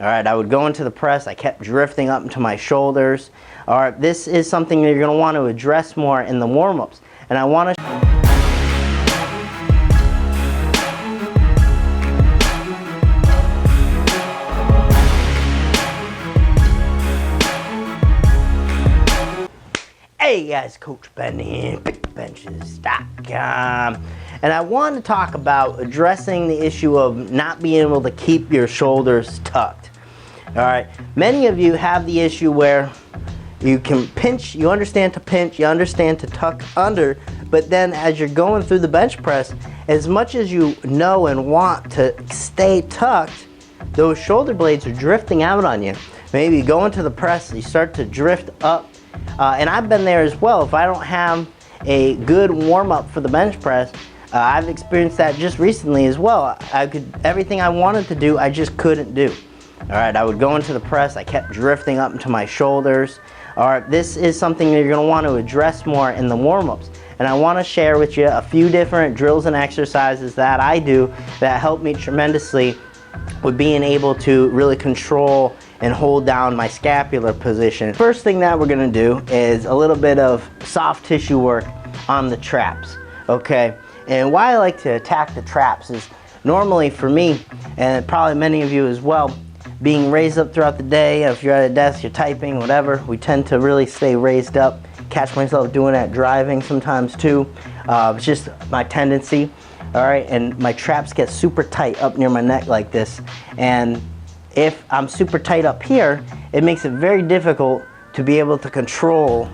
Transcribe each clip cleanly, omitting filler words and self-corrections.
All right, I would go into the press. I kept drifting up into my shoulders. All right, this is something that you're going to want to address more in the warm-ups. And I want to Hey guys, Coach Ben here, bigbenchas.com, and I want to talk about addressing the issue of not being able to keep your shoulders tucked. All right, many of you have the issue where you can pinch, you understand to pinch, you understand to tuck under, but then as you're going through the bench press, as much as you know and want to stay tucked, those shoulder blades are drifting out on you. Maybe you go into the press, you start to drift up. And I've been there as well. If I don't have a good warm-up for the bench press, I've experienced that just recently as well. Everything I wanted to do, I just couldn't do. All right, I would go into the press. I kept drifting up into my shoulders. All right, this is something that you're going to want to address more in the warm-ups. And I want to share with you a few different drills and exercises that I do that help me tremendously with being able to really control and hold down my scapular position. First thing that we're gonna do is a little bit of soft tissue work on the traps, okay? And why I like to attack the traps is normally for me, and probably many of you as well, being raised up throughout the day, if you're at a desk, you're typing, whatever, we tend to really stay raised up. Catch myself doing that driving sometimes too. It's just my tendency, all right? And my traps get super tight up near my neck like this. And if I'm super tight up here, it makes it very difficult to be able to control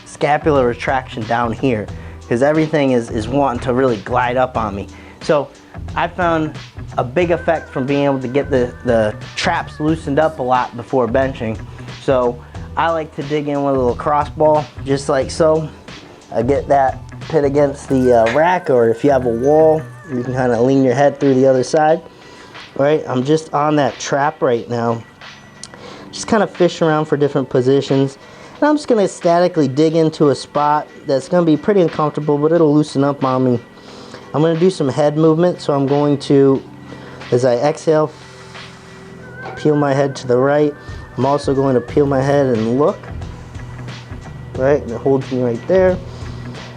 scapular retraction down here because everything is wanting to really glide up on me. So I found a big effect from being able to get the traps loosened up a lot before benching. So I like to dig in with a little cross ball, just like so. I get that pit against the rack, or if you have a wall, you can kind of lean your head through the other side. Right, I'm just on that trap right now, just kind of fish around for different positions, and I'm just going to statically dig into a spot that's going to be pretty uncomfortable, but it'll loosen up on me. I'm going to do some head movement, so I'm going to, as I exhale, peel my head to the right. I'm also going to peel my head and look, right, and it holds me right there,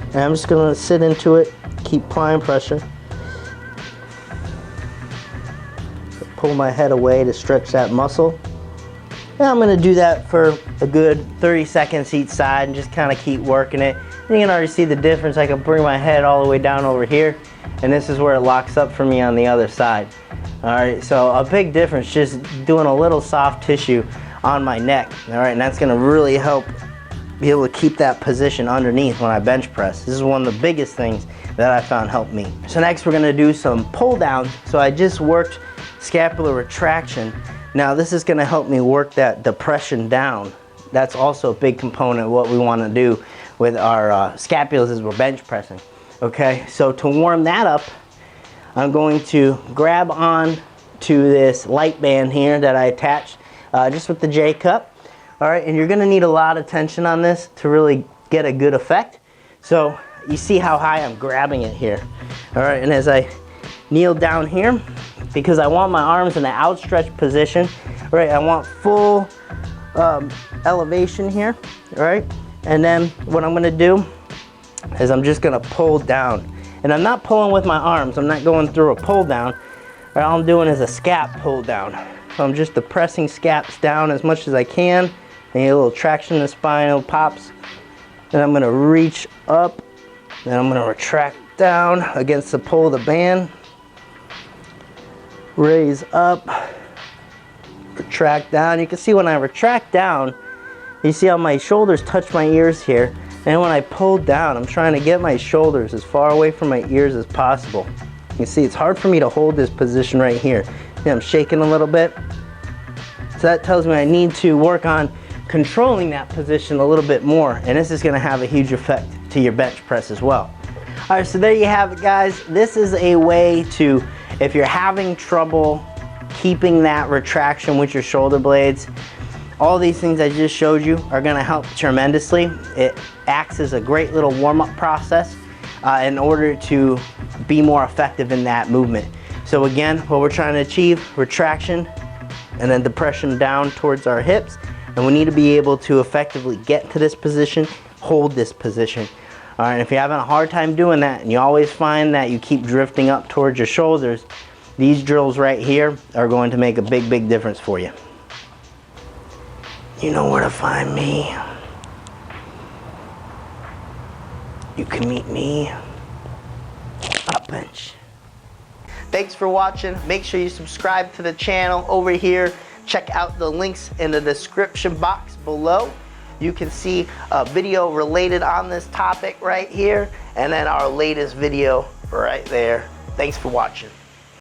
and I'm just going to sit into it, keep applying pressure. Pull my head away to stretch that muscle. And I'm going to do that for a good 30 seconds each side and just kind of keep working it. And you can already see the difference. I can bring my head all the way down over here, and this is where it locks up for me on the other side. All right, so a big difference just doing a little soft tissue on my neck. All right, and that's going to really help be able to keep that position underneath when I bench press. This is one of the biggest things that I found helped me. So next we're going to do some pull downs. So I just worked scapular retraction. Now this is going to help me work that depression down. That's also a big component of what we want to do with our scapulas as we're bench pressing. Okay, so to warm that up, I'm going to grab on to this light band here that I attached just with the J cup. All right, and you're going to need a lot of tension on this to really get a good effect. So you see how high I'm grabbing it here. All right, and as I kneel down here, because I want my arms in an outstretched position, right? I want full elevation here, right? And then what I'm gonna do is I'm just gonna pull down. And I'm not pulling with my arms, I'm not going through a pull down. Right? All I'm doing is a scap pull down. So I'm just depressing scaps down as much as I can. And get a little traction in the spine, it pops. Then I'm gonna reach up, then I'm gonna retract down against the pull of the band. Raise up, retract down. You can see when I retract down, you see how my shoulders touch my ears here. And when I pull down, I'm trying to get my shoulders as far away from my ears as possible. You can see it's hard for me to hold this position right here. See, I'm shaking a little bit. So that tells me I need to work on controlling that position a little bit more. And this is gonna have a huge effect to your bench press as well. All right, so there you have it, guys. This is a way to, if you're having trouble keeping that retraction with your shoulder blades, all these things I just showed you are going to help tremendously. It acts as a great little warm-up process in order to be more effective in that movement. So again, what we're trying to achieve, retraction and then depression down towards our hips. And we need to be able to effectively get to this position, hold this position. All right, if you're having a hard time doing that and you always find that you keep drifting up towards your shoulders, these drills right here are going to make a big, big difference for you. You know where to find me. You can meet me up bench. Thanks for watching. Make sure you subscribe to the channel over here. Check out the links in the description box below. You can see a video related on this topic right here, and then our latest video right there. Thanks for watching.